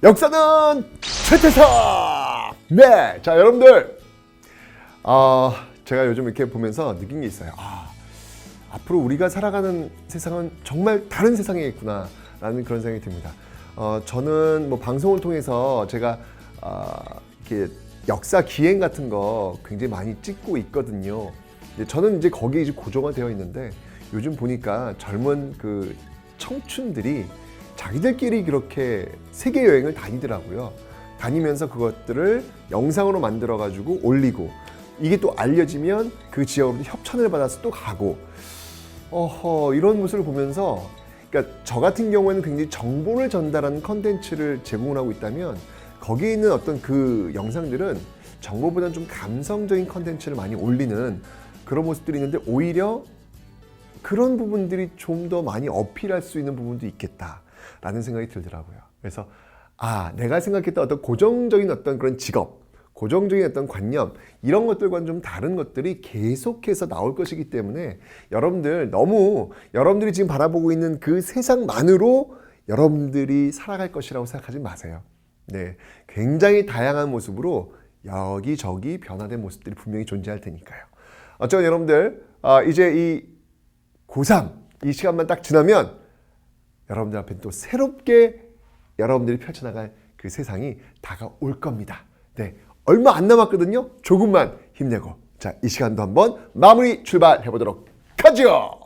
역사는 최태성! 네, 자 여러분들, 제가 요즘 이렇게 보면서 느낀 게 있어요. 앞으로 우리가 살아가는 세상은 정말 다른 세상이겠구나 라는 그런 생각이 듭니다. 저는 뭐 방송을 통해서 제가 이렇게 역사 기행 같은 거 굉장히 많이 찍고 있거든요. 저는 이제 거기에 이제 고정화 되어 있는데, 요즘 보니까 젊은 그 청춘들이 자기들끼리 그렇게 세계 여행을 다니더라고요. 다니면서 그것들을 영상으로 만들어 가지고 올리고, 이게 또 알려지면 그 지역으로 협찬을 받아서 또 가고, 이런 모습을 보면서, 그러니까 저 같은 경우에는 굉장히 정보를 전달하는 컨텐츠를 제공을 하고 있다면, 거기에 있는 어떤 그 영상들은 정보보다는 좀 감성적인 컨텐츠를 많이 올리는 그런 모습들이 있는데, 오히려 그런 부분들이 좀 더 많이 어필할 수 있는 부분도 있겠다라는 생각이 들더라고요. 그래서 내가 생각했던 어떤 고정적인 어떤 그런 직업, 고정적인 어떤 관념, 이런 것들과는 좀 다른 것들이 계속해서 나올 것이기 때문에, 여러분들이 지금 바라보고 있는 그 세상만으로 여러분들이 살아갈 것이라고 생각하지 마세요. 네, 굉장히 다양한 모습으로 여기저기 변화된 모습들이 분명히 존재할 테니까요. 어쩌면 여러분들, 이제 이 고3 이 시간만 딱 지나면 여러분들 앞에 또 새롭게 여러분들이 펼쳐나갈 그 세상이 다가올 겁니다. 네, 얼마 안 남았거든요. 조금만 힘내고, 자, 이 시간도 한번 마무리 출발해 보도록 하죠.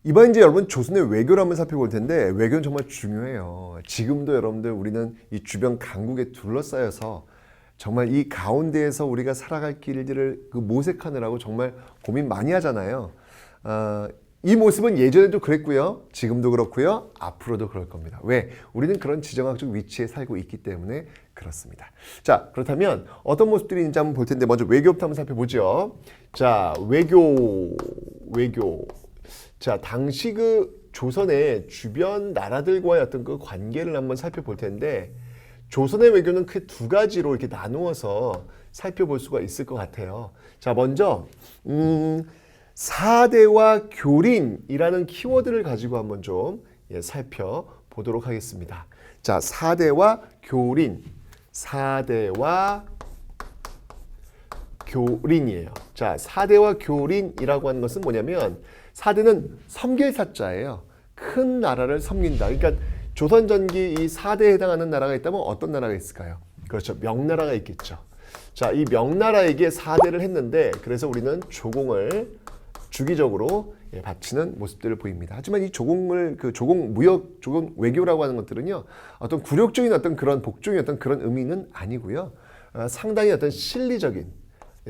이번 이제 여러분 조선의 외교를 한번 살펴볼 텐데, 외교는 정말 중요해요. 지금도 여러분들 우리는 이 주변 강국에 둘러싸여서 정말 이 가운데에서 우리가 살아갈 길들을 그 모색하느라고 정말 고민 많이 하잖아요. 이 모습은 예전에도 그랬고요, 지금도 그렇고요, 앞으로도 그럴 겁니다. 왜? 우리는 그런 지정학적 위치에 살고 있기 때문에 그렇습니다. 자, 그렇다면 어떤 모습들이 있는지 한번 볼 텐데, 먼저 외교부터 한번 살펴보죠. 자, 외교. 자, 당시 그 조선의 주변 나라들과의 어떤 그 관계를 한번 살펴볼 텐데, 조선의 외교는 크게 두 가지로 이렇게 나누어서 살펴볼 수가 있을 것 같아요. 자, 먼저 사대와 교린이라는 키워드를 가지고 한번 좀 살펴보도록 하겠습니다. 자, 사대와 교린, 사대와 교린이에요. 자, 사대와 교린이라고 하는 것은 뭐냐면, 사대는 섬길 사자예요. 큰 나라를 섬긴다. 그러니까 조선 전기 이 사대에 해당하는 나라가 있다면 어떤 나라가 있을까요? 그렇죠, 명나라가 있겠죠. 자, 이 명나라에게 사대를 했는데, 그래서 우리는 조공을 주기적으로 바치는 모습들을 보입니다. 하지만 이 조공 외교라고 하는 것들은요, 어떤 굴욕적인 어떤 그런 복종의 어떤 그런 의미는 아니고요, 상당히 어떤 실리적인,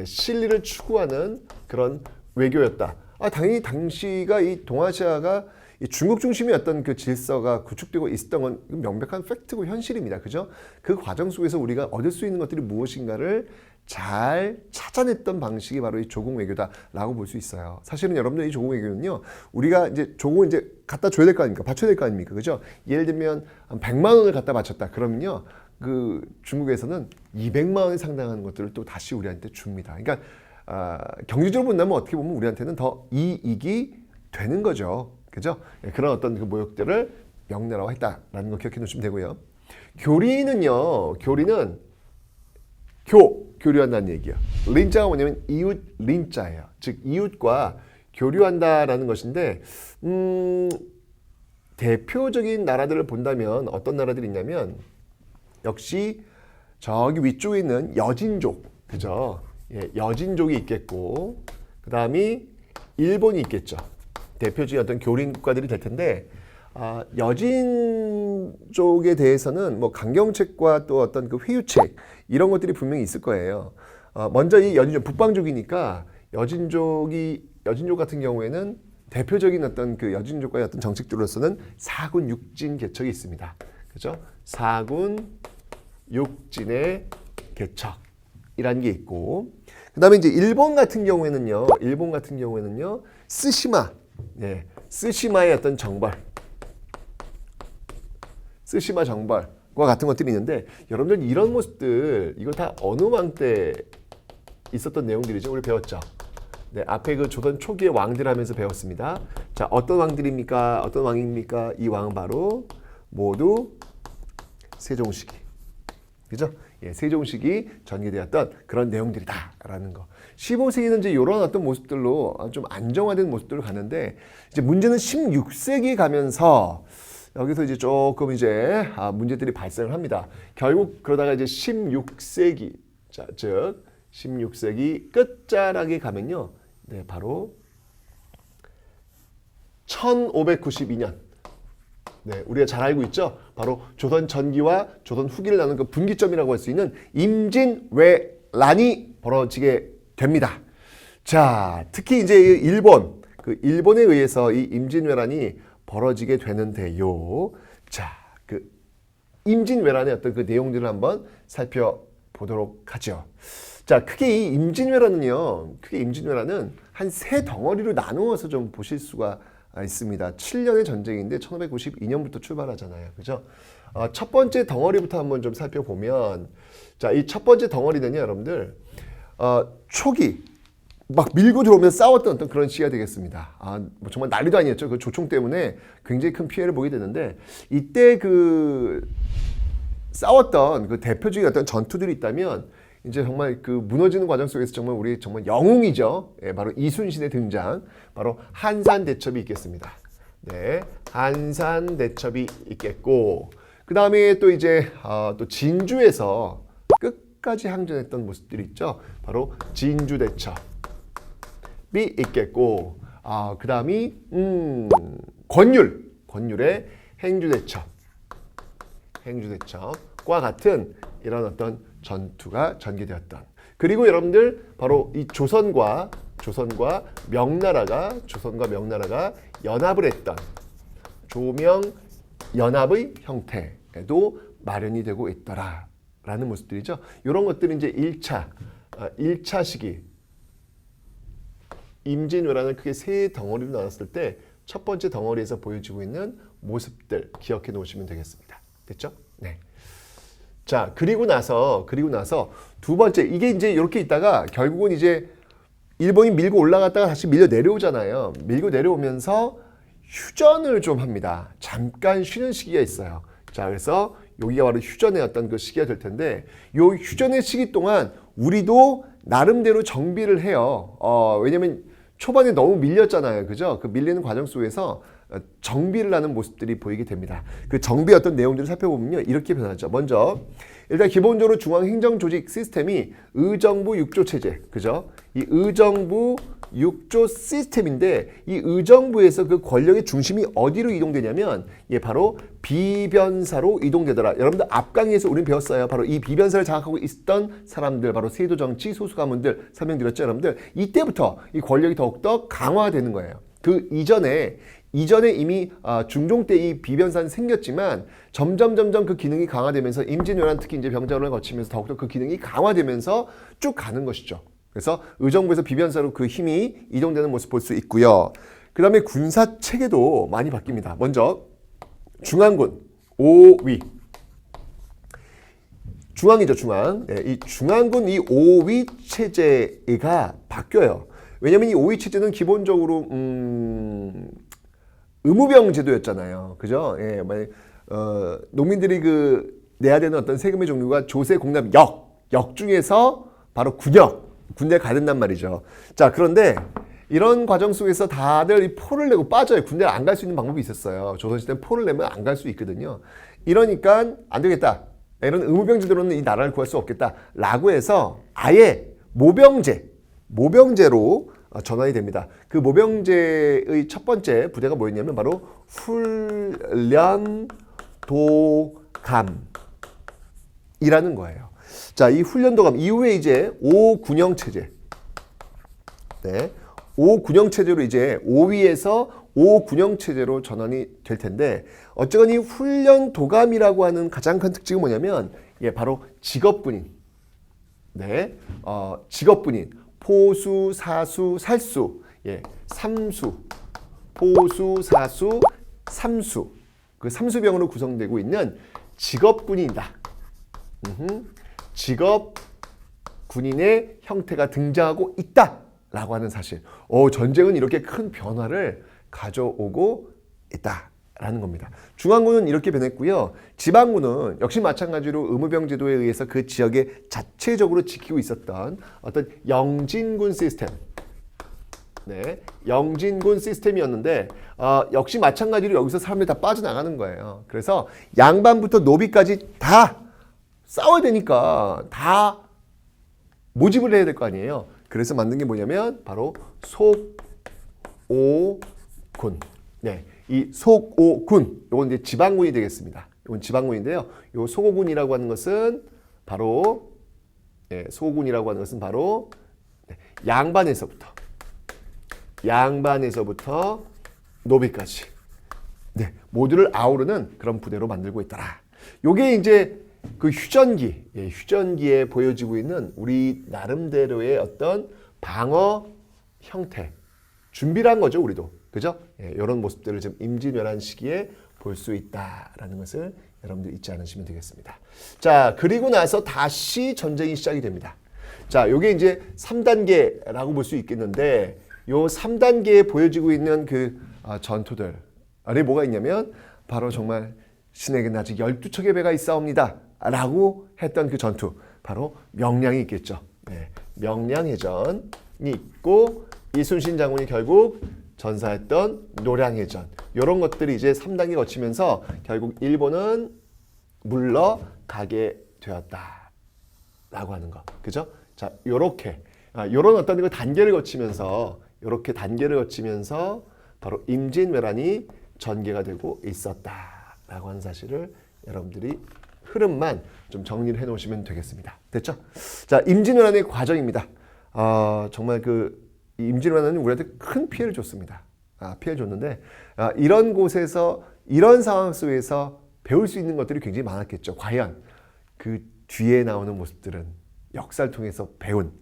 실리를 추구하는 그런 외교였다. 당연히 당시가 이 동아시아가 이 중국 중심의 어떤 그 질서가 구축되고 있었던 건 명백한 팩트고 현실입니다. 그죠? 그 과정 속에서 우리가 얻을 수 있는 것들이 무엇인가를 잘 찾아냈던 방식이 바로 이 조공 외교다라고 볼 수 있어요. 사실은 여러분들, 이 조공 외교는요, 우리가 이제 조공을 이제 갖다 줘야 될 거 아닙니까? 바쳐야 될 거 아닙니까? 그죠? 예를 들면 한 100만 원을 갖다 바쳤다. 그러면요, 그 중국에서는 200만 원에 상당한 것들을 또 다시 우리한테 줍니다. 그러니까 경제적으로 본다면 어떻게 보면 우리한테는 더 이익이 되는 거죠. 그죠? 그런 어떤 그 모욕들을 명나라화 했다라는 거 기억해 놓으시면 되고요. 교리는 교류한다는 얘기예요. 린자가 뭐냐면 이웃 린자예요. 즉, 이웃과 교류한다라는 것인데, 대표적인 나라들을 본다면 어떤 나라들이 있냐면, 역시 저기 위쪽에 있는 여진족, 그죠? 여진족이 있겠고, 그 다음이 일본이 있겠죠. 대표적인 어떤 교린 국가들이 될 텐데, 여진족에 대해서는 뭐 강경책과 또 어떤 그 회유책, 이런 것들이 분명히 있을 거예요. 먼저 이 여진족, 북방족이니까 여진족 같은 경우에는 대표적인 어떤 그 여진족과의 어떤 정책들로서는 사군 육진 개척이 있습니다. 그죠? 사군 육진의 개척이라는 게 있고, 그 다음에 이제 일본 같은 경우에는요, 스시마의 어떤 스시마 정벌과 같은 것들이 있는데, 여러분들 이런 모습들, 이거 다 어느 왕 때 있었던 내용들이죠. 우리 배웠죠. 네, 앞에 그 조선 초기의 왕들 하면서 배웠습니다. 자, 어떤 왕들입니까? 어떤 왕입니까? 이 왕은 바로 모두 세종시기. 그죠? 예, 세종시기 전개되었던 그런 내용들이다라는 거. 15세기는 이제 이런 어떤 모습들로 좀 안정화된 모습들로 가는데, 이제 문제는 16세기에 가면서 여기서 이제 조금 이제 문제들이 발생을 합니다. 결국 그러다가 이제 16세기, 자, 즉 16세기 끝자락에 가면요, 네, 바로 1592년. 네, 우리가 잘 알고 있죠. 바로 조선 전기와 조선 후기를 나누는 그 분기점이라고 할 수 있는 임진왜란이 벌어지게 됩니다. 자, 특히 이제 일본, 그 일본에 의해서 이 임진왜란이 벌어지게 되는데요. 자, 그 임진왜란의 어떤 그 내용들을 한번 살펴보도록 하죠. 자, 크게 이 임진왜란은요, 한 세 덩어리로 나누어서 좀 보실 수가 있습니다. 7년의 전쟁인데 1592년부터 출발하잖아요. 그죠? 첫 번째 덩어리부터 한번 좀 살펴보면, 자, 이 첫 번째 덩어리는요, 여러분들, 초기, 막 밀고 들어오면서 싸웠던 어떤 그런 시기가 되겠습니다. 뭐 정말 난리도 아니었죠. 그 조총 때문에 굉장히 큰 피해를 보게 되는데, 이때 그 싸웠던 그 대표적인 어떤 전투들이 있다면, 이제 정말 그 무너지는 과정 속에서 정말 우리 정말 영웅이죠. 예, 바로 이순신의 등장, 바로 한산대첩이 있겠습니다. 네, 한산대첩이 있겠고, 그 다음에 또 이제 또 진주에서 끝까지 항전했던 모습들이 있죠. 바로 진주대첩이 있겠고, 그 다음이 권율의 행주대첩과 같은 이런 어떤 전투가 전개되었던, 그리고 여러분들 바로 이 조선과 명나라가 연합을 했던 조명연합의 형태에도 마련이 되고 있더라라는 모습들이죠. 이런 것들이 이제 1차 시기 임진왜란을 크게 세 덩어리로 나눴을 때 첫 번째 덩어리에서 보여지고 있는 모습들 기억해 놓으시면 되겠습니다. 됐죠? 네. 자, 그리고 나서 두 번째, 이게 이제 이렇게 있다가 결국은 이제 일본이 밀고 올라갔다가 다시 밀려 내려오잖아요. 밀고 내려오면서 휴전을 좀 합니다. 잠깐 쉬는 시기가 있어요. 자, 그래서 여기가 바로 휴전의 어떤 그 시기가 될 텐데, 요 휴전의 시기 동안 우리도 나름대로 정비를 해요. 왜냐면 초반에 너무 밀렸잖아요. 그죠? 그 밀리는 과정 속에서 정비를 하는 모습들이 보이게 됩니다. 그 정비 어떤 내용들을 살펴보면요, 이렇게 변하죠. 먼저 일단 기본적으로 중앙행정조직 시스템이 의정부 6조 체제, 그죠? 이 의정부 6조 시스템인데, 이 의정부에서 그 권력의 중심이 어디로 이동되냐면, 바로 비변사로 이동되더라. 여러분들 앞강의에서 우리는 배웠어요. 바로 이 비변사를 장악하고 있었던 사람들, 바로 세도정치 소수가문들 설명드렸죠, 여러분들. 이때부터 이 권력이 더욱더 강화되는 거예요. 그 이전에 이미 중종 때 이 비변사는 생겼지만 점점 그 기능이 강화되면서 임진왜란, 특히 이제 병자론을 거치면서 더욱더 그 기능이 강화되면서 쭉 가는 것이죠. 그래서 의정부에서 비변사로 그 힘이 이동되는 모습 볼 수 있고요. 그 다음에 군사 체계도 많이 바뀝니다. 먼저 중앙군 5위, 중앙이죠, 중앙. 네, 이 중앙군 이 5위 체제가 바뀌어요. 왜냐면 이 5위 체제는 기본적으로 의무병 제도였잖아요. 그죠? 예, 농민들이 그 내야 되는 어떤 세금의 종류가 조세, 공납, 역 중에서 바로 군대에 가야 된단 말이죠. 자, 그런데 이런 과정 속에서 다들 이 포를 내고 빠져요. 군대를 안 갈 수 있는 방법이 있었어요. 조선시대는 포를 내면 안 갈 수 있거든요. 이러니까 안 되겠다. 이런 의무병 제도로는 이 나라를 구할 수 없겠다라고 해서 아예 모병제로 전환이 됩니다. 그 모병제의 첫 번째 부대가 뭐였냐면 바로 훈련도감이라는 거예요. 자, 이 훈련도감 이후에 이제 5군영 체제. 네. 5군영 체제로 이제 5위에서 5군영 체제로 전환이 될 텐데, 어쨌건 이 훈련도감이라고 하는 가장 큰 특징은 뭐냐면, 바로 직업군인. 네. 직업군인. 포수, 사수, 살수, 삼수, 포수, 사수, 삼수, 그 삼수병으로 구성되고 있는 직업군인이다. 군인의 형태가 등장하고 있다라고 하는 사실. 전쟁은 이렇게 큰 변화를 가져오고 있다라는 겁니다. 중앙군은 이렇게 변했고요. 지방군은 역시 마찬가지로 의무병 제도에 의해서 그 지역에 자체적으로 지키고 있었던 어떤 영진군 시스템, 네, 영진군 시스템이었는데 역시 마찬가지로 여기서 사람들이 다 빠져나가는 거예요. 그래서 양반부터 노비까지 다 싸워야 되니까 다 모집을 해야 될 거 아니에요. 그래서 만든 게 뭐냐면 바로 속오군. 네, 이 속오군, 이건 이제 지방군이 되겠습니다. 이건 지방군인데요. 이 속오군이라고 하는 것은 바로 속오군이라고 하는 것은 바로 양반에서부터 노비까지 모두를 아우르는 그런 부대로 만들고 있더라. 요게 이제 그 휴전기에 보여지고 있는 우리 나름대로의 어떤 방어 형태, 준비를 한 거죠, 우리도. 그죠? 이런 모습들을 지금 임진왜란 시기에 볼 수 있다라는 것을 여러분들 잊지 않으시면 되겠습니다. 자, 그리고 나서 다시 전쟁이 시작이 됩니다. 자, 요게 이제 3단계라고 볼 수 있겠는데, 요 3단계에 보여지고 있는 그 전투들 아래 뭐가 있냐면 바로 정말 신에게는 아직 12척의 배가 있사옵니다 라고 했던 그 전투, 바로 명량이 있겠죠. 네, 명량해전이 있고 이순신 장군이 결국 전사했던 노량해전, 이런 것들이 이제 3단계 거치면서 결국 일본은 물러가게 되었다라고 하는 거, 그죠? 자, 요렇게 요런 어떤 그 단계를 거치면서 바로 임진왜란이 전개가 되고 있었다라고 하는 사실을 여러분들이 흐름만 좀 정리를 해놓으시면 되겠습니다. 됐죠? 자, 임진왜란의 과정입니다. 정말 그 임진왜란은 우리한테 큰 피해를 줬습니다. 피해를 줬는데 이런 곳에서, 이런 상황 속에서 배울 수 있는 것들이 굉장히 많았겠죠. 과연 그 뒤에 나오는 모습들은 역사를 통해서 배운,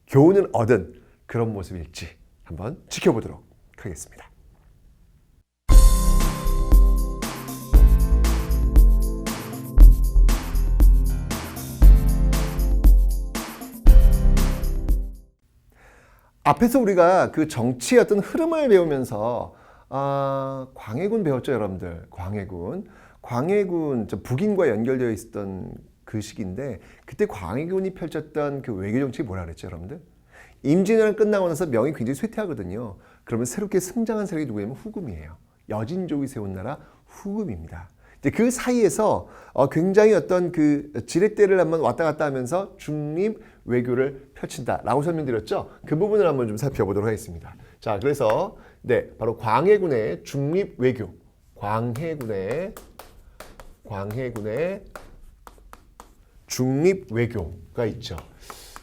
교훈을 얻은 그런 모습일지 한번 지켜보도록 하겠습니다. 앞에서 우리가 그 정치의 어떤 흐름을 배우면서 광해군 배웠죠, 여러분들. 광해군 북인과 연결되어 있었던 그 시기인데, 그때 광해군이 펼쳤던 그 외교 정책이 뭐라 그랬죠, 여러분들? 임진왜란 끝나고 나서 명이 굉장히 쇠퇴하거든요. 그러면 새롭게 승장한 세력이 누구냐면 후금이에요. 여진족이 세운 나라 후금입니다. 이제 그 사이에서 굉장히 어떤 그 지렛대를 한번 왔다 갔다 하면서 중립 외교를 펼친다라고 설명드렸죠. 그 부분을 한번 좀 살펴보도록 하겠습니다. 자, 그래서 바로 광해군의 중립 외교, 광해군의 중립 외교가 있죠.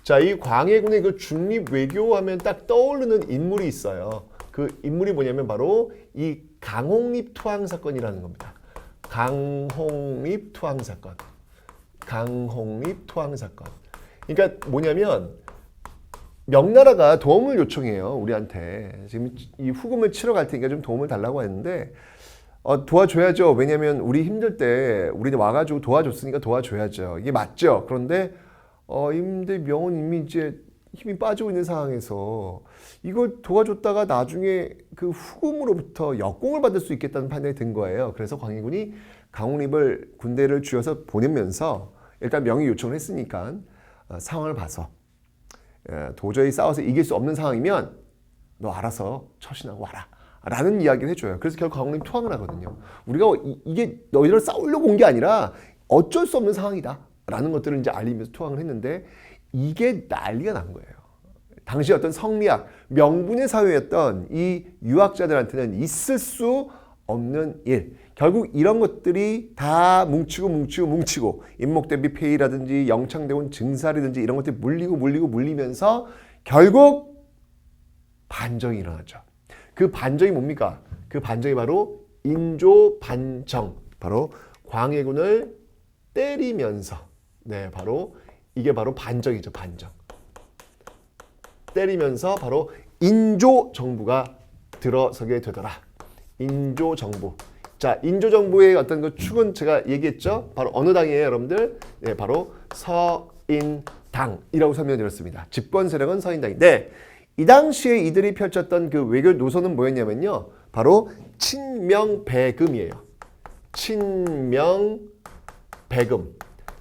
자, 이 광해군의 그 중립 외교하면 딱 떠오르는 인물이 있어요. 그 인물이 뭐냐면 바로 이 강홍립 투항 사건이라는 겁니다. 강홍립 투항 사건. 그러니까 뭐냐면 명나라가 도움을 요청해요, 우리한테. 지금 이 후금을 치러 갈 테니까 좀 도움을 달라고 했는데 도와줘야죠. 왜냐면 우리 힘들 때 우리 와가지고 도와줬으니까 도와줘야죠. 이게 맞죠. 그런데 임대 명은 이미 이제 힘이 빠지고 있는 상황에서 이걸 도와줬다가 나중에 그 후금으로부터 역공을 받을 수 있겠다는 판단이 든 거예요. 그래서 광해군이 강홍립을 군대를 쥐어서 보내면서 일단 명의 요청을 했으니까 상황을 봐서 도저히 싸워서 이길 수 없는 상황이면 너 알아서 처신하고 와라 라는 이야기를 해줘요. 그래서 결국 강홍립 투항을 하거든요. 우리가 이게 너희들 싸우려고 온 게 아니라 어쩔 수 없는 상황이다 라는 것들을 이제 알리면서 투항을 했는데, 이게 난리가 난 거예요. 당시 어떤 성리학, 명분의 사회였던 이 유학자들한테는 있을 수 없는 일. 결국 이런 것들이 다 뭉치고 임목대비 폐위라든지 영창대원 증살이든지 이런 것들이 물리면서 결국 반정이 일어나죠. 그 반정이 뭡니까? 그 반정이 바로 인조반정. 바로 광해군을 때리면서, 바로 이게 바로 반정이죠, 반정. 때리면서 바로 인조정부가 들어서게 되더라. 인조정부. 자, 인조정부의 어떤 그 축은 제가 얘기했죠. 바로 어느 당이에요, 여러분들? 바로 서인당. 당이라고 설명드렸습니다. 집권 세력은 서인당인데 이 당시에 이들이 펼쳤던 그 외교 노선은 뭐였냐면요. 바로 친명배금이에요. 친명배금.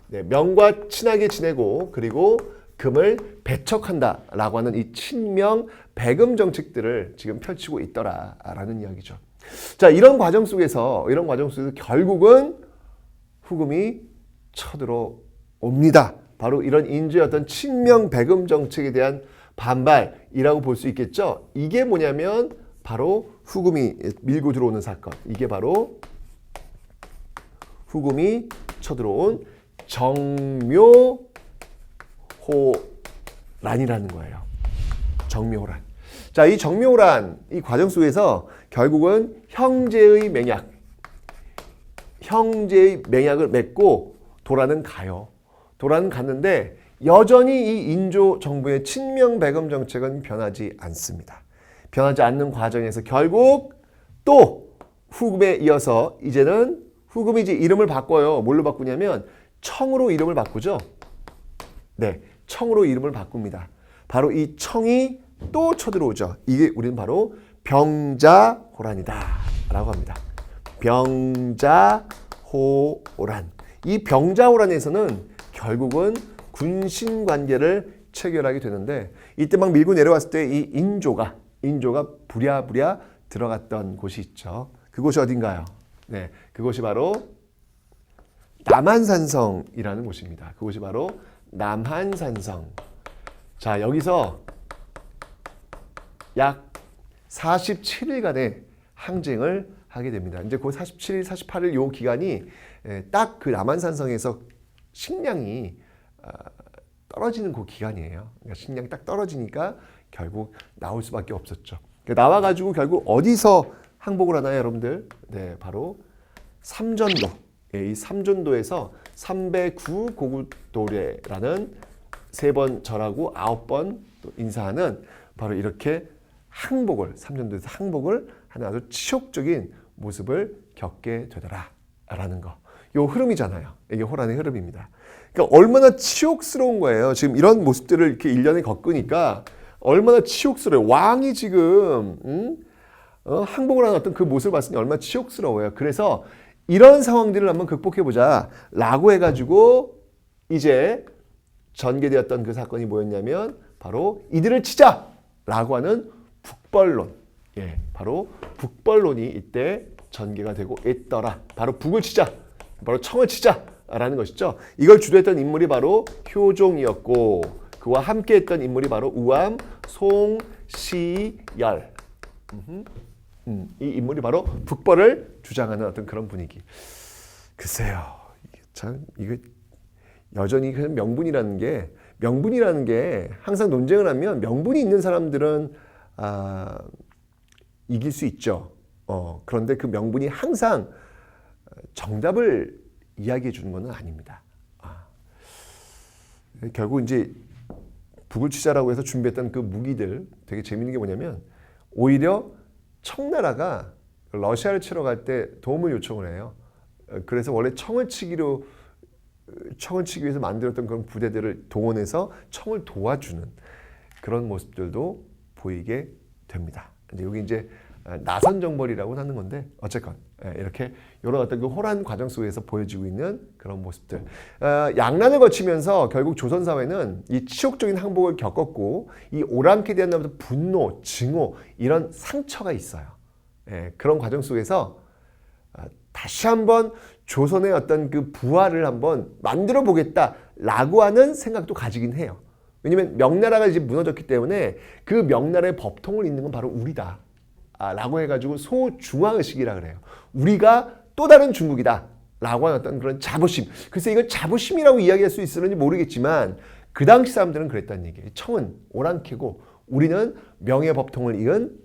네, 명과 친하게 지내고 그리고 금을 배척한다라고 하는 이 친명배금 정책들을 지금 펼치고 있더라라는 이야기죠. 자, 이런 과정 속에서 결국은 후금이 쳐들어옵니다. 바로 이런 인주의 어떤 친명배금 정책에 대한 반발이라고 볼 수 있겠죠. 이게 뭐냐면 바로 후금이 밀고 들어오는 사건. 이게 바로 후금이 쳐들어온 정묘호란이라는 거예요. 정묘호란. 자, 이 정묘호란 이 과정 속에서 결국은 형제의 맹약을 맺고 도라는 가요. 도라는 갔는데 여전히 이 인조 정부의 친명배금 정책은 변하지 않습니다. 변하지 않는 과정에서 결국 또 후금에 이어서 이제는 후금이 이제 이름을 바꿔요. 뭘로 바꾸냐면 청으로 이름을 바꾸죠. 네, 청으로 이름을 바꿉니다. 바로 이 청이 또 쳐들어오죠. 이게 우리는 바로 병자호란이다 라고 합니다. 병자호란. 이 병자호란에서는 결국은 군신 관계를 체결하게 되는데 이때 막 밀고 내려왔을 때 이 인조가 부랴부랴 들어갔던 곳이 있죠. 그곳이 어딘가요? 네, 그곳이 바로 남한산성이라는 곳입니다. 그곳이 바로 남한산성. 자, 여기서 약 47일간의 항쟁을 하게 됩니다. 이제 그 47일, 48일 요 기간이 딱 그 남한산성에서 식량이 떨어지는 그 기간이에요. 그러니까 식량이 딱 떨어지니까 결국 나올 수밖에 없었죠. 나와가지고 결국 어디서 항복을 하나요, 여러분들? 네, 바로 삼전도. 이 삼전도에서 309고구도례라는 3번 절하고 9번 또 인사하는 바로 이렇게 삼전도에서 항복을 하는 아주 치욕적인 모습을 겪게 되더라라는 거. 요 흐름이잖아요. 이게 호란의 흐름입니다. 그러니까 얼마나 치욕스러운 거예요. 지금 이런 모습들을 이렇게 1년에 겪으니까 얼마나 치욕스러워요. 왕이 지금 항복을 하는 어떤 그 모습을 봤으니 얼마나 치욕스러워요. 그래서 이런 상황들을 한번 극복해보자 라고 해가지고 이제 전개되었던 그 사건이 뭐였냐면 바로 이들을 치자 라고 하는 북벌론. 예, 바로 북벌론이 이때 전개가 되고 있더라. 바로 북을 치자. 바로 청을 치자라는 것이죠. 이걸 주도했던 인물이 바로 효종이었고 그와 함께했던 인물이 바로 우암 송시열. 이 인물이 바로 북벌을 주장하는 어떤 그런 분위기. 글쎄요, 이게 여전히 그 명분이라는 게 항상 논쟁을 하면 명분이 있는 사람들은 이길 수 있죠. 그런데 그 명분이 항상 정답을 이야기해 주는 것은 아닙니다. 결국 이제 북을 치자라고 해서 준비했던 그 무기들 되게 재밌는 게 뭐냐면 오히려 청나라가 러시아를 치러 갈 때 도움을 요청을 해요. 그래서 원래 청을 치기 위해서 만들었던 그런 부대들을 동원해서 청을 도와주는 그런 모습들도 보이게 됩니다. 여기 이제 나선정벌이라고 하는 건데 어쨌건 이렇게 이런 어떤 그 호란 과정 속에서 보여지고 있는 그런 모습들. 양난을 거치면서 결국 조선 사회는 이 치욕적인 항복을 겪었고 이 오랑캐에 대한 어떤 분노, 증오 이런 상처가 있어요. 그런 과정 속에서 다시 한번 조선의 어떤 그 부활을 한번 만들어 보겠다라고 하는 생각도 가지긴 해요. 왜냐면 명나라가 이제 무너졌기 때문에 그 명나라의 법통을 잇는 건 바로 우리다. 라고 해가지고 소중화의식이라 그래요. 우리가 또 다른 중국이다. 라고 하는 어떤 그런 자부심. 글쎄 이걸 자부심이라고 이야기할 수 있을는지 모르겠지만 그 당시 사람들은 그랬다는 얘기예요. 청은 오랑캐고 우리는 명예법통을 이은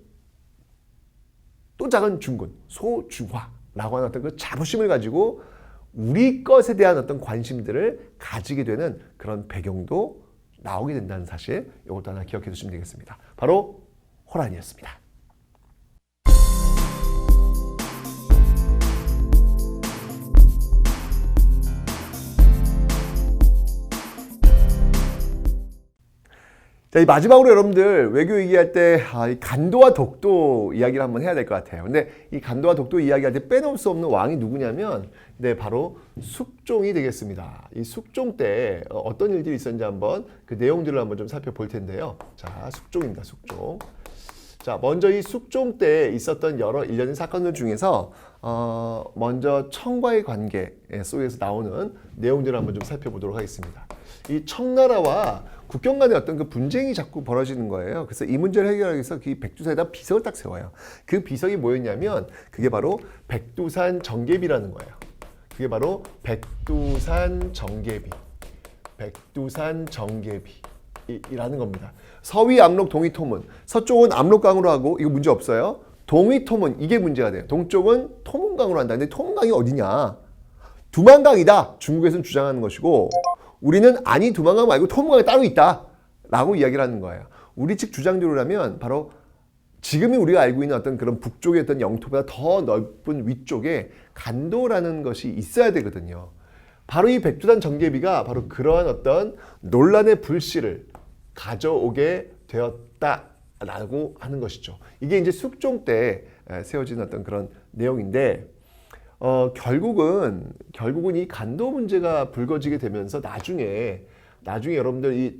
또 작은 중군, 소중화라고 하는 어떤 그 자부심을 가지고 우리 것에 대한 어떤 관심들을 가지게 되는 그런 배경도 나오게 된다는 사실, 이것도 하나 기억해 두시면 되겠습니다. 바로 호란이었습니다. 자, 이 마지막으로 여러분들 외교 얘기할 때 이 간도와 독도 이야기를 한번 해야 될 것 같아요. 근데 이 간도와 독도 이야기할 때 빼놓을 수 없는 왕이 누구냐면 네, 바로 숙종이 되겠습니다. 이 숙종 때 어떤 일들이 있었는지 한번 그 내용들을 한번 좀 살펴볼 텐데요. 자, 숙종입니다. 숙종. 자, 먼저 이 숙종 때 있었던 여러 일련의 사건들 중에서 먼저 청과의 관계 속에서 나오는 내용들을 한번 좀 살펴보도록 하겠습니다. 이 청나라와 국경 간의 어떤 그 분쟁이 자꾸 벌어지는 거예요. 그래서 이 문제를 해결하기 위해서 그 백두산에다 비석을 딱 세워요. 그 비석이 뭐였냐면 그게 바로 백두산 정계비라는 거예요. 그게 바로 백두산 정계비. 백두산 정계비라는 겁니다. 서위 압록 동이 토문. 서쪽은 압록강으로 하고 이거 문제 없어요. 동이 토문 이게 문제가 돼요. 동쪽은 토문강으로 한다. 근데 토문강이 어디냐? 두만강이다. 중국에서는 주장하는 것이고 우리는 아니 두만강 말고 토문강이 따로 있다 라고 이야기를 하는 거예요. 우리 측 주장대로라면 바로 지금이 우리가 알고 있는 어떤 그런 북쪽의 어떤 영토보다 더 넓은 위쪽에 간도라는 것이 있어야 되거든요. 바로 이 백두산 정계비가 바로 그러한 어떤 논란의 불씨를 가져오게 되었다라고 하는 것이죠. 이게 이제 숙종 때 세워진 어떤 그런 내용인데 결국은 이 간도 문제가 불거지게 되면서 나중에 여러분들 이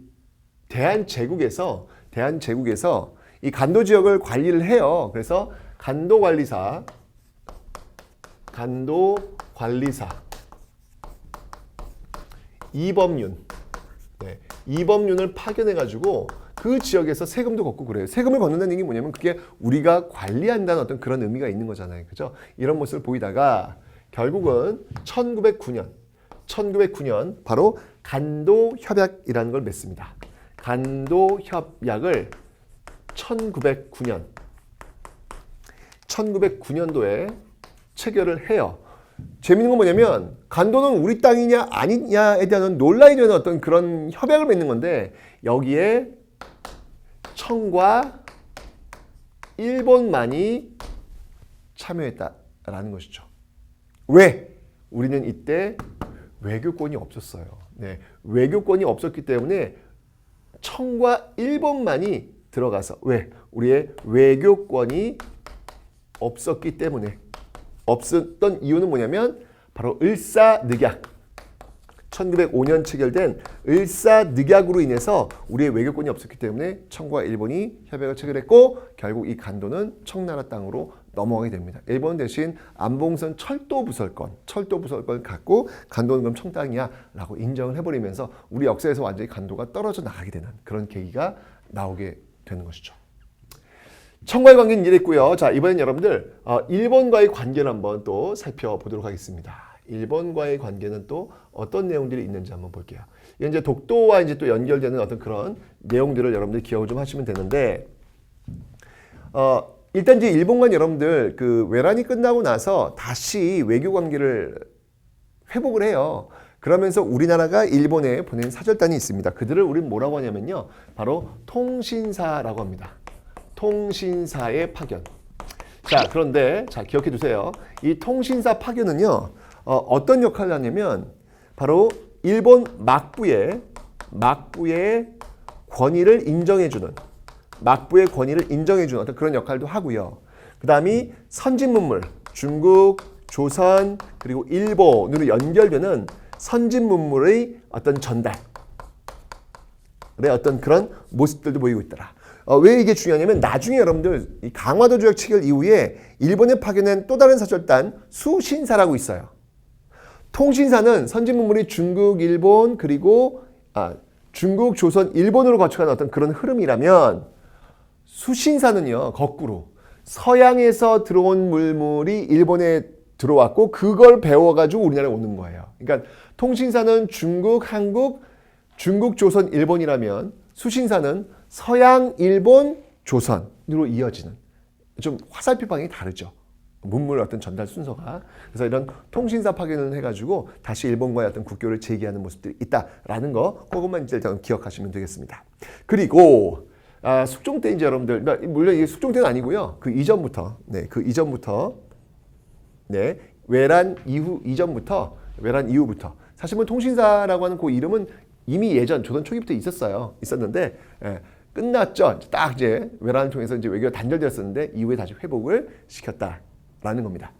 대한제국에서 이 간도 지역을 관리를 해요. 그래서 간도관리사 이범윤, 이범윤을 파견해가지고 그 지역에서 세금도 걷고 그래요. 세금을 걷는다는 얘기 뭐냐면 그게 우리가 관리한다는 어떤 그런 의미가 있는 거잖아요. 그죠? 이런 모습을 보이다가 결국은 1909년 바로 간도협약이라는 걸 맺습니다. 간도협약을 1909년도에 체결을 해요. 재밌는 건 뭐냐면 간도는 우리 땅이냐 아니냐에 대한 논란이 되는 어떤 그런 협약을 맺는 건데 여기에 청과 일본만이 참여했다라는 것이죠. 왜? 우리는 이때 외교권이 없었어요. 네, 외교권이 없었기 때문에 청과 일본만이 들어가서 왜? 우리의 외교권이 없었기 때문에 없었던 이유는 뭐냐면 바로 을사늑약 1905년 체결된 을사늑약으로 인해서 우리의 외교권이 없었기 때문에 청과 일본이 협약을 체결했고 결국 이 간도는 청나라 땅으로 넘어가게 됩니다. 일본 대신 안봉선 철도부설권을 갖고 간도는 그럼 청 땅이야 라고 인정을 해버리면서 우리 역사에서 완전히 간도가 떨어져 나가게 되는 그런 계기가 나오게 되는 것이죠. 청과의 관계는 이랬고요. 자, 이번엔 여러분들 일본과의 관계를 한번 또 살펴보도록 하겠습니다. 일본과의 관계는 또 어떤 내용들이 있는지 한번 볼게요. 이제 독도와 이제 또 연결되는 어떤 그런 내용들을 여러분들 기억을 좀 하시면 되는데, 일단 이제 일본과 여러분들 그 외란이 끝나고 나서 다시 외교 관계를 회복을 해요. 그러면서 우리나라가 일본에 보낸 사절단이 있습니다. 그들을 우리는 뭐라고 하냐면요. 바로 통신사라고 합니다. 통신사의 파견. 자, 그런데 자, 기억해 두세요. 이 통신사 파견은요. 어떤 역할을 하냐면 바로 일본 막부의 권위를 인정해주는 어떤 그런 역할도 하고요. 그 다음이 선진 문물, 중국, 조선 그리고 일본으로 연결되는 선진 문물의 어떤 전달의 어떤 그런 모습들도 보이고 있더라. 왜 이게 중요하냐면 나중에 여러분들 이 강화도 조약 체결 이후에 일본에 파견된 또 다른 사절단 수신사라고 있어요. 통신사는 선진 문물이 중국, 일본 그리고 중국, 조선, 일본으로 거쳐가는 어떤 그런 흐름이라면 수신사는요 거꾸로 서양에서 들어온 물물이 일본에 들어왔고 그걸 배워가지고 우리나라에 오는 거예요. 그러니까 통신사는 중국, 한국, 중국, 조선, 일본이라면 수신사는 서양, 일본, 조선으로 이어지는 좀 화살표 방향이 다르죠. 문물 어떤 전달 순서가. 그래서 이런 통신사 파견을 해가지고 다시 일본과의 어떤 국교를 재개하는 모습들이 있다라는 거 그것만 이제 일단 기억하시면 되겠습니다. 그리고 숙종 때 이제 여러분들 물론 이게 숙종 때는 아니고요. 그 이전부터 외란 이후부터 사실 뭐 통신사라고 하는 그 이름은 이미 예전 조선 초기부터 있었는데 끝났죠. 딱 이제 외란을 통해서 이제 외교가 단절되었었는데 이후에 다시 회복을 시켰다라는 겁니다.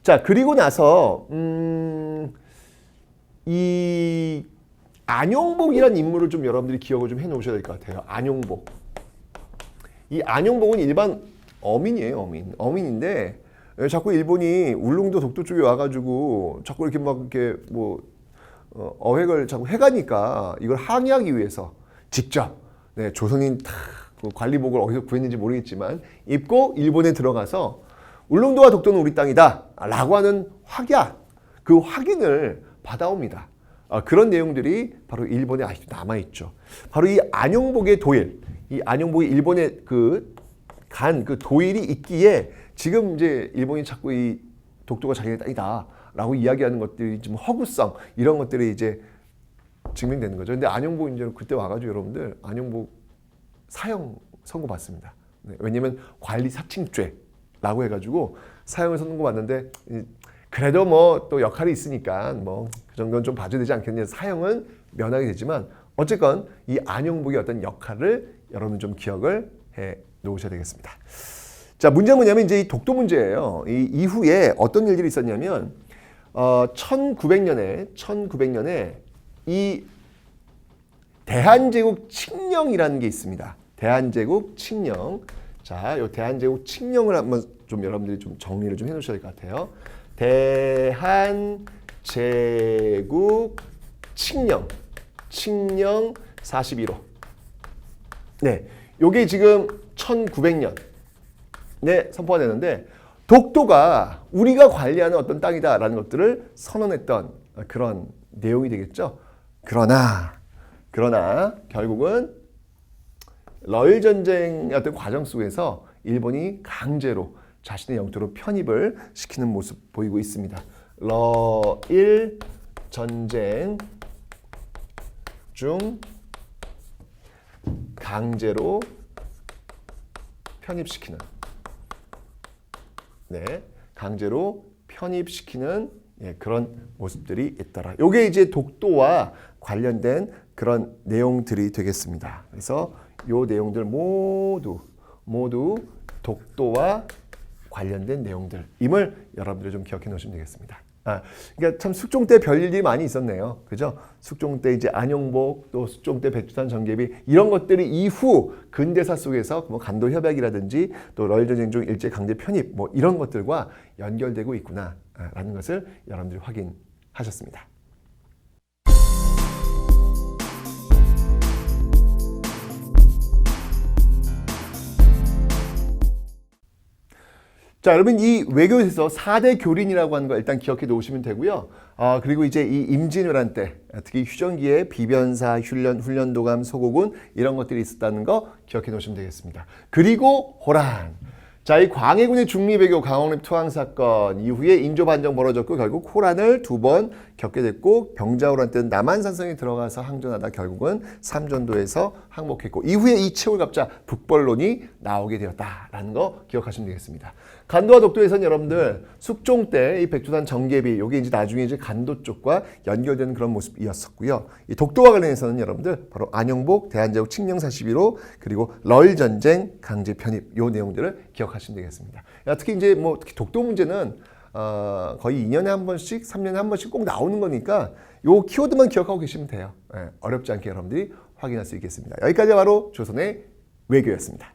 자, 그리고 나서 이 안용복이라는 인물을 좀 여러분들이 기억을 좀 해놓으셔야 될 것 같아요. 안용복. 이 안용복은 일반 어민이에요. 어민인데 자꾸 일본이 울릉도 독도 쪽에 와가지고 자꾸 이렇게 막 이렇게 뭐 어획을 자꾸 해가니까 이걸 항의하기 위해서 직접 조선인 관리복을 어디서 구했는지 모르겠지만 입고 일본에 들어가서 울릉도와 독도는 우리 땅이다 라고 하는 확약, 그 확인을 받아옵니다. 그런 내용들이 바로 일본에 아직도 남아있죠. 바로 이 안용복의 도일, 이 안용복이 일본에 간 그 도일이 있기에 지금 이제 일본이 자꾸 이 독도가 자기네 땅이다 라고 이야기하는 것들이 좀 허구성, 이런 것들이 이제 증명되는 거죠. 근데 안용복 이제 그때 와가지고 여러분들 안용복 사형 선고받습니다. 왜냐면 관리 사칭죄라고 해가지고 사형을 선고받는데 그래도 뭐 또 역할이 있으니까 뭐 그 정도는 좀 봐줘야 되지 않겠냐. 사형은 면하게 되지만 어쨌건 이 안용복의 어떤 역할을 여러분 좀 기억을 해 놓으셔야 되겠습니다. 자, 문제는 뭐냐면 이제 이 독도 문제예요. 이 이후에 어떤 일들이 있었냐면 1900년에 이 대한제국 칙령이라는 게 있습니다. 대한제국 칙령. 자, 요 대한제국 칙령을 한번 좀 여러분들이 좀 정리를 좀 해놓으셔야 될 것 같아요. 대한제국 칙령 41호. 네, 요게 지금 1900년에 선포가 되는데 독도가 우리가 관리하는 어떤 땅이다라는 것들을 선언했던 그런 내용이 되겠죠. 그러나 결국은 러일 전쟁의 어떤 과정 속에서 일본이 강제로 자신의 영토로 편입을 시키는 모습 보이고 있습니다. 러일 전쟁 중 강제로 편입시키는, 강제로 편입시키는 그런 모습들이 있더라. 요게 이제 독도와 관련된 그런 내용들이 되겠습니다. 그래서 요 내용들 모두 독도와 관련된 내용들임을 여러분들이 좀 기억해 놓으시면 되겠습니다. 그러니까 참 숙종 때 별일이 많이 있었네요. 그죠? 숙종 때 이제 안용복, 또 숙종 때 백두산 정계비, 이런 것들이 이후 근대사 속에서 뭐 간도 협약이라든지 또 러일 전쟁 중 일제 강제 편입 뭐 이런 것들과 연결되고 있구나라는 것을 여러분들이 확인하셨습니다. 자, 여러분 이 외교에서 4대 교린이라고 하는 거 일단 기억해 놓으시면 되고요. 그리고 이제 이 임진왜란 때 특히 휴전기에 비변사, 훈련도감, 소고군 이런 것들이 있었다는 거 기억해 놓으시면 되겠습니다. 그리고 호란. 자, 이 광해군의 중리배교 강원립 투항 사건 이후에 인조 반정 벌어졌고 결국 호란을 2번 겪게 됐고 병자호란 때는 남한산성에 들어가서 항전하다 결국은 삼전도에서 항복했고 이후에 이 채월갑자 북벌론이 나오게 되었다라는 거 기억하시면 되겠습니다. 간도와 독도에서는 여러분들 숙종 때 이 백두산 정계비 요게 이제 나중에 이제 간도 쪽과 연결되는 그런 모습이었었고요. 이 독도와 관련해서는 여러분들 바로 안용복, 대한제국 칙령 41호 그리고 러일 전쟁 강제 편입 요 내용들을 기억하시면 되겠습니다. 특히 이제 뭐 특히 독도 문제는 거의 2년에 한 번씩, 3년에 한 번씩 꼭 나오는 거니까 요 키워드만 기억하고 계시면 돼요. 어렵지 않게 여러분들이 확인할 수 있겠습니다. 여기까지 바로 조선의 외교였습니다.